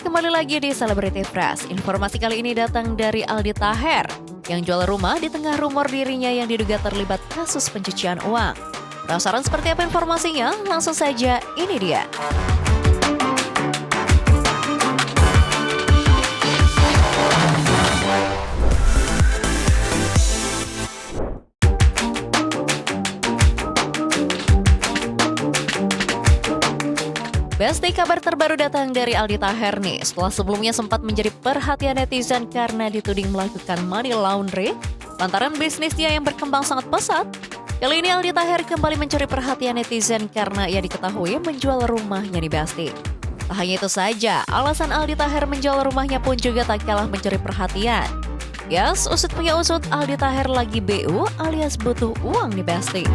kembali lagi di Celebrity Fresh. Informasi kali ini datang dari Aldi Taher yang jual rumah di tengah rumor dirinya yang diduga terlibat kasus pencucian uang. Penasaran seperti apa informasinya? Langsung saja, ini dia. Besti, kabar terbaru datang dari Aldi Taher nih. Setelah sebelumnya sempat menjadi perhatian netizen karena dituding melakukan money laundry lantaran bisnisnya yang berkembang sangat pesat. Kali ini Aldi Taher kembali mencuri perhatian netizen karena ia diketahui menjual rumahnya di Besti. Tak hanya itu saja, alasan Aldi Taher menjual rumahnya pun juga tak kalah mencuri perhatian. Yes, usut punya usut, Aldi Taher lagi BU alias butuh uang di Besti.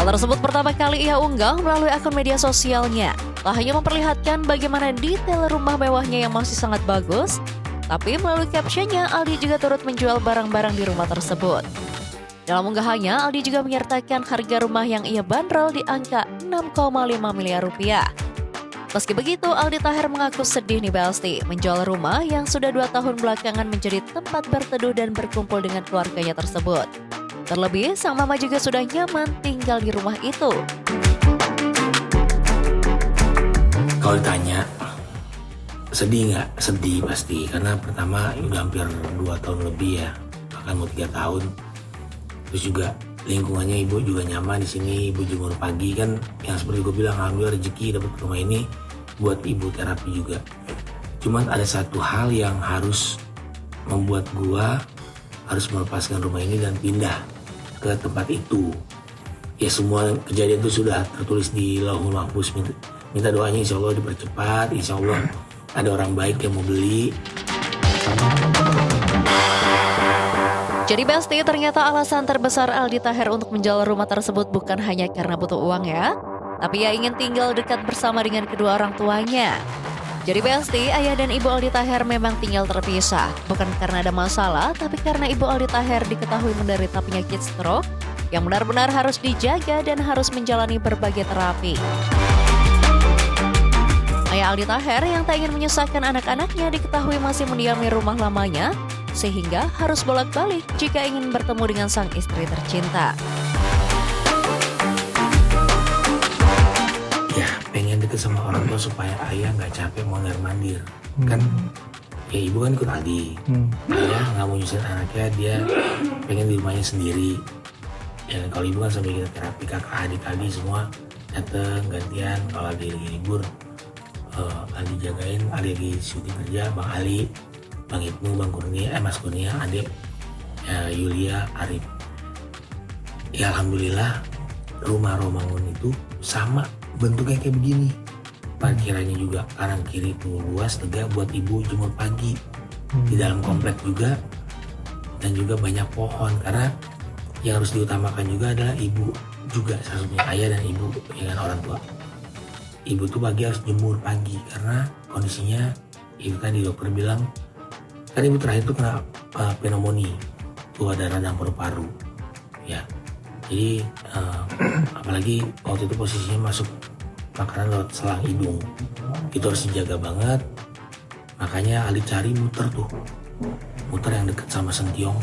Hal tersebut pertama kali ia unggah melalui akun media sosialnya. Tak hanya memperlihatkan bagaimana detail rumah mewahnya yang masih sangat bagus, tapi melalui captionnya Aldi juga turut menjual barang-barang di rumah tersebut. Dalam unggahannya, Aldi juga menyertakan harga rumah yang ia bandrol di angka 6,5 miliar rupiah. Meski begitu, Aldi Taher mengaku sedih nih Besti, menjual rumah yang sudah 2 tahun belakangan menjadi tempat berteduh dan berkumpul dengan keluarganya tersebut. Terlebih, sang mama juga sudah nyaman tinggal di rumah itu. Kalau ditanya, sedih nggak? Sedih pasti, karena pertama udah hampir 2 tahun lebih ya, bahkan mau 3 tahun. Terus juga lingkungannya ibu juga nyaman di sini, ibu jemur pagi kan, yang seperti gue bilang, alhamdulillah rezeki dapat rumah ini buat ibu terapi juga. Cuman ada satu hal yang harus membuat gue harus melepaskan rumah ini dan pindah ke tempat itu. Ya semua kejadian itu sudah tertulis di Lauhul Mahfuz. Minta doanya insya Allah dipercepat, insya Allah ada orang baik yang mau beli. Jadi Besti, ternyata alasan terbesar Aldi Taher untuk menjual rumah tersebut bukan hanya karena butuh uang ya, tapi ia ingin tinggal dekat bersama dengan kedua orang tuanya. Jadi Besti, ayah dan ibu Aldi Taher memang tinggal terpisah, bukan karena ada masalah, tapi karena ibu Aldi Taher diketahui menderita penyakit stroke yang benar-benar harus dijaga dan harus menjalani berbagai terapi. Ayah Aldi Taher yang tak ingin menyusahkan anak-anaknya diketahui masih mendiami rumah lamanya, sehingga harus bolak-balik jika ingin bertemu dengan sang istri tercinta. Pengen deket sama orang tua supaya ayah nggak capek mondar-mandir. Kan ya ibu kan ikut Aldi. Ayah nggak mau nyusahin anaknya, dia pengen di rumahnya sendiri. Ya kalau ibu kan sambil kita terapi, kakak adik-adik semua dateng gantian. Kalau Aldi lagi libur, Aldi jagain. Aldi lagi syuting kerja, Bang Ali, Bang Ibnu, Bang Kurnia, Mas Kurnia, adik Yulia, Arif. Ya alhamdulillah rumah Romangun itu sama bentuknya kayak begini. Parkirannya juga kanan kiri tuh luas, tegak buat ibu jemur pagi. Di dalam komplek juga, dan juga banyak pohon, karena yang harus diutamakan juga adalah ibu juga, salah satunya ayah dan ibu dengan orang tua. Ibu tuh pagi harus jemur pagi karena kondisinya ibu tadi dokter bilang kan ibu terakhir tuh kena pneumonia, tuh ada radang paru-paru ya. Jadi apalagi waktu itu posisinya masuk makanan lewat selang hidung, itu harus dijaga banget. Makanya Ali cari muter yang deket sama Sentiong.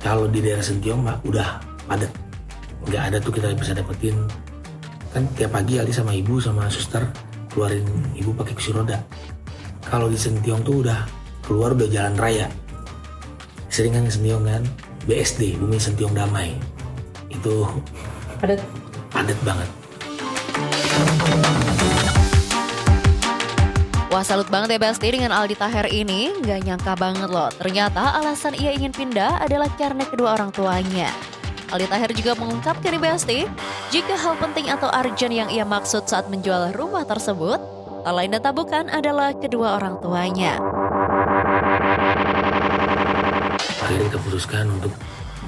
Kalau di daerah Sentiong mah udah padat, nggak ada tuh kita bisa dapetin. Kan tiap pagi Ali sama ibu sama suster keluarin ibu pakai kursi roda. Kalau di Sentiong tuh udah keluar udah jalan raya. Sering kan Sentiong kan, BSD, Bumi Sentiong Damai. Itu padat banget. Wah, salut banget ya Besti dengan Aldi Taher ini. Gak nyangka banget loh, ternyata alasan ia ingin pindah adalah karena kedua orang tuanya. Aldi Taher juga mengungkapkan nih Besti, jika hal penting atau urgent yang ia maksud saat menjual rumah tersebut, tak lain dan tak bukan adalah kedua orang tuanya. Akhirnya kita putuskan untuk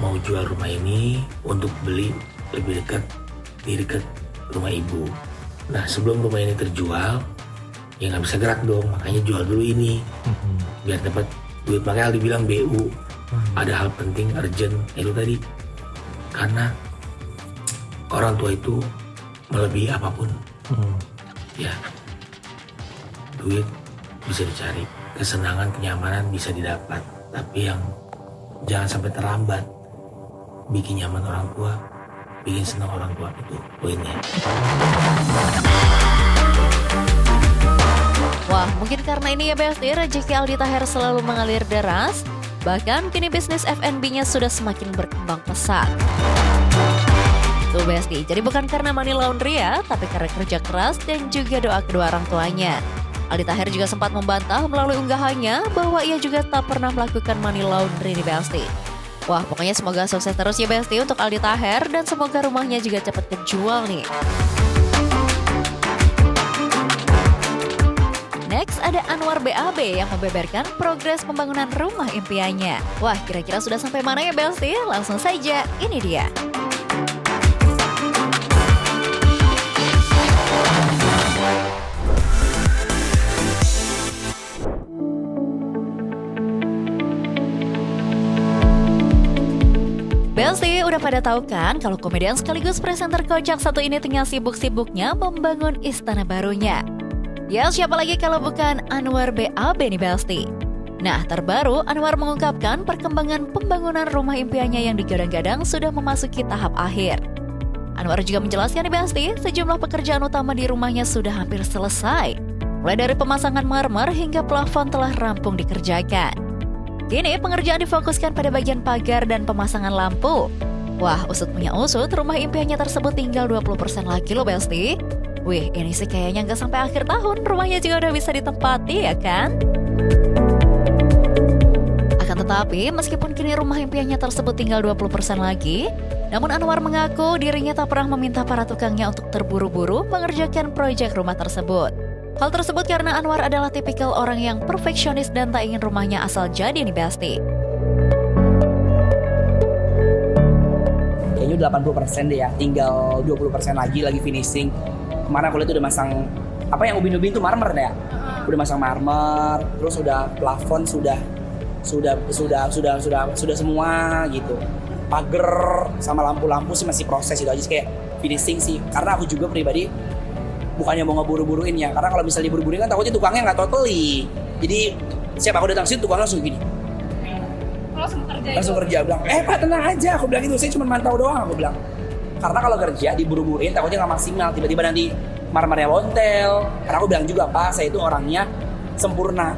mau jual rumah ini untuk beli lebih dekat rumah ibu. Nah sebelum rumah ini terjual, ya nggak bisa gerak dong, makanya jual dulu ini biar dapat duit. Makanya Aldi bilang BU, ada hal penting urgent itu tadi, karena orang tua itu melebihi apapun. Ya duit bisa dicari, kesenangan, kenyamanan bisa didapat, tapi yang jangan sampai terlambat. Bikin nyaman orang tua, bikin senang orang tua, itu poinnya. Wah, mungkin karena ini ya Besti, rezeki Aldi Taher selalu mengalir deras. Bahkan kini bisnis F&B-nya sudah semakin berkembang pesat. Tuh Besti, jadi bukan karena money laundry ya, tapi karena kerja keras dan juga doa kedua orang tuanya. Aldi Taher juga sempat membantah melalui unggahannya bahwa ia juga tak pernah melakukan money laundry nih Besti. Wah, pokoknya semoga sukses terus ya Besti untuk Aldi Taher dan semoga rumahnya juga cepat kejual nih. Next ada Anwar BAB yang membeberkan progres pembangunan rumah impiannya. Wah, kira-kira sudah sampai mana ya Besti? Langsung saja, ini dia. Besti, udah pada tahu kan kalau komedian sekaligus presenter kocak satu ini tengah sibuk-sibuknya membangun istana barunya. Ya, siapa lagi kalau bukan Anwar BAB nih Besti. Nah, terbaru Anwar mengungkapkan perkembangan pembangunan rumah impiannya yang digadang-gadang sudah memasuki tahap akhir. Anwar juga menjelaskan nih Besti, sejumlah pekerjaan utama di rumahnya sudah hampir selesai. Mulai dari pemasangan marmer hingga plafon telah rampung dikerjakan. Kini pengerjaan difokuskan pada bagian pagar dan pemasangan lampu. Wah, usut punya usut, rumah impiannya tersebut tinggal 20% lagi loh Besti. Wih, ini sih kayaknya nggak sampai akhir tahun, rumahnya juga udah bisa ditempati ya kan? Akan tetapi, meskipun kini rumah impiannya tersebut tinggal 20% lagi, namun Anwar mengaku dirinya tak pernah meminta para tukangnya untuk terburu-buru mengerjakan proyek rumah tersebut. Hal tersebut karena Anwar adalah tipikal orang yang perfeksionis dan tak ingin rumahnya asal jadi nih Besti. Kayaknya 80% deh ya, tinggal 20% lagi finishing. Kemarin aku lihat udah masang apa yang ubin-ubin itu marmer ya. Udah masang marmer, terus udah plafon sudah semua gitu. Pagar sama lampu-lampu sih masih proses itu aja sih, kayak finishing sih. Karena aku juga pribadi bukannya mau ngeburu-buruin ya, karena kalau misalnya diburu-buruin kan takutnya tukangnya nggak totally. Jadi siapa aku datang sini tukang langsung gini. Langsung kerja bilang, Pak tenang aja, aku bilang gitu, saya cuma mantau doang, aku bilang. Karena kalau kerja diburu-buruin takutnya nggak maksimal, tiba-tiba nanti marmernya lontel. Karena aku bilang juga Pak, saya itu orangnya sempurna.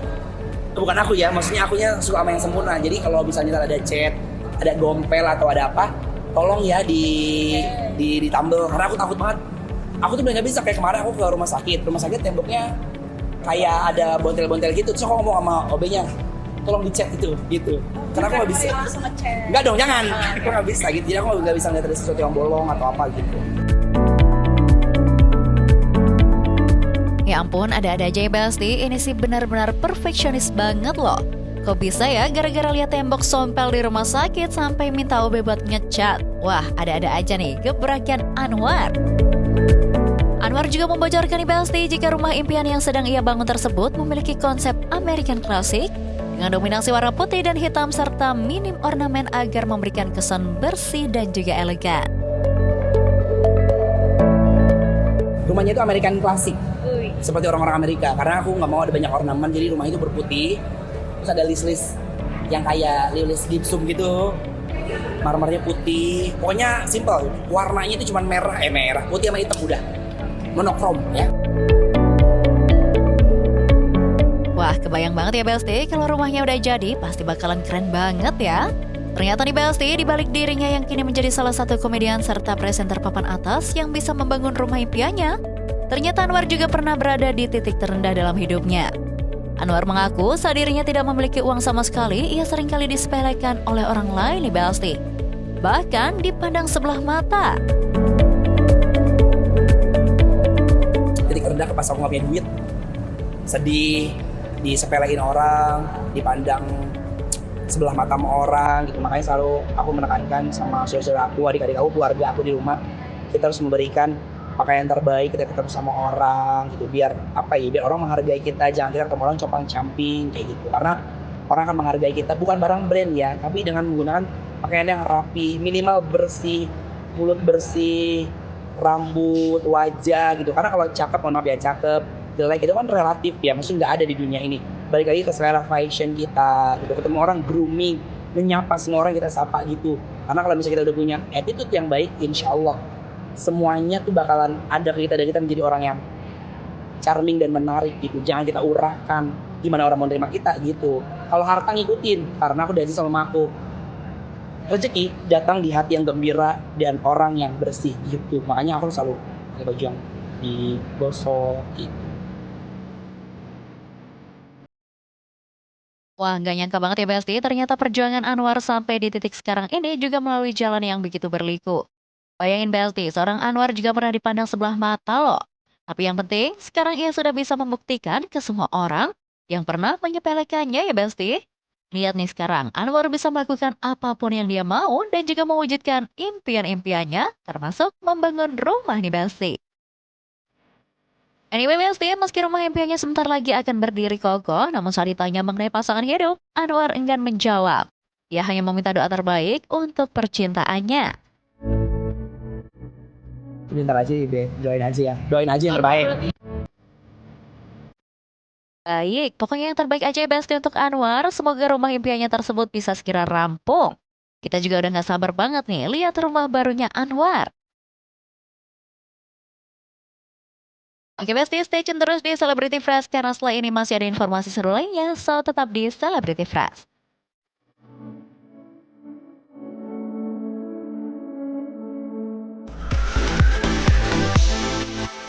Bukan aku ya, maksudnya akunya suka sama yang sempurna. Jadi kalau misalnya ada cat, ada gompel atau ada apa, tolong ya ditambel. Karena aku takut banget. Aku tuh nggak bisa, kayak kemarin aku ke rumah sakit temboknya kayak ada bontel-bontel gitu. Terus aku ngomong sama OB-nya, tolong dicat itu gitu. Karena aku nggak bisa. Enggak dong, jangan. Aku nggak bisa gitu. Jadi aku nggak bisa ngeliat ada sesuatu yang bolong atau apa gitu. Ya ampun, ada-ada aja ya Besti, ini sih benar-benar perfeksionis banget loh. Kok bisa ya gara-gara lihat tembok sompel di rumah sakit sampai minta OB buat ngecat? Wah, ada-ada aja nih gebrakan Anwar. Anwar juga membocorkan nih Besti jika rumah impian yang sedang ia bangun tersebut memiliki konsep American Classic dengan dominasi warna putih dan hitam serta minim ornamen agar memberikan kesan bersih dan juga elegan. Rumahnya itu American Classic, seperti orang-orang Amerika. Karena aku nggak mau ada banyak ornamen, jadi rumah itu berputih. Terus ada list-list yang kayak list gipsum gitu, marmernya putih. Pokoknya simple, warnanya itu cuma merah, putih sama hitam udah. Monokrom ya. Wah, kebayang banget ya Besti, kalau rumahnya udah jadi pasti bakalan keren banget ya. Ternyata nih Besti, dibalik dirinya yang kini menjadi salah satu komedian serta presenter papan atas yang bisa membangun rumah impiannya, ternyata Anwar juga pernah berada di titik terendah dalam hidupnya. Anwar mengaku saat dirinya tidak memiliki uang sama sekali, ia seringkali disepelekan oleh orang lain nih Besti. Bahkan dipandang sebelah mata. Titik rendah pas aku nggak punya duit, sedih, disepelein orang, dipandang sebelah mata sama orang gitu. Makanya selalu aku menekankan sama saudara aku, adik-adik aku, keluarga aku di rumah, kita harus memberikan pakaian terbaik ketika ketemu sama orang gitu, biar orang menghargai kita, jangan kita ketemu orang compang-camping kayak gitu. Karena orang akan menghargai kita bukan barang brand ya, tapi dengan menggunakan pakaian yang rapi, minimal bersih, mulut bersih, rambut, wajah gitu. Karena kalau cakep, mohon maaf ya, cakep, jelek itu kan relatif ya, maksudnya nggak ada di dunia ini. Balik lagi ke selera fashion kita, gitu. Ketemu orang grooming, menyapa semua orang kita sapa gitu. Karena kalau misalnya kita udah punya attitude yang baik, insya Allah semuanya tuh bakalan ada ke kita dan kita menjadi orang yang charming dan menarik gitu. Jangan kita urahkan gimana orang mau terima kita gitu. Kalau harta ngikutin, karena aku dari sama aku. Rezeki datang di hati yang gembira dan orang yang bersih gitu. Makanya aku selalu pakai baju yang digosok gitu. Wah, nggak nyangka banget ya Besti, ternyata perjuangan Anwar sampai di titik sekarang ini juga melalui jalan yang begitu berliku. Bayangin Besti, seorang Anwar juga pernah dipandang sebelah mata loh. Tapi yang penting, sekarang ia sudah bisa membuktikan ke semua orang yang pernah menyepelekannya ya Besti. Lihat nih sekarang, Anwar bisa melakukan apapun yang dia mau dan juga mewujudkan impian-impiannya, termasuk membangun rumah nih Besti. Anyway, Besti, meski rumah impiannya sebentar lagi akan berdiri kokoh, namun saat ditanya mengenai pasangan hidup, Anwar enggan menjawab. Ia hanya meminta doa terbaik untuk percintaannya. Bentar aja deh, doain aja ya. Doain aja yang terbaik. Baik, pokoknya yang terbaik aja ya Besti untuk Anwar. Semoga rumah impiannya tersebut bisa segera rampung. Kita juga udah gak sabar banget nih, lihat rumah barunya Anwar. Oke Besti, stay tune terus di Celebrity Fresh karena setelah ini masih ada informasi seru lainnya, so tetap di Celebrity Fresh.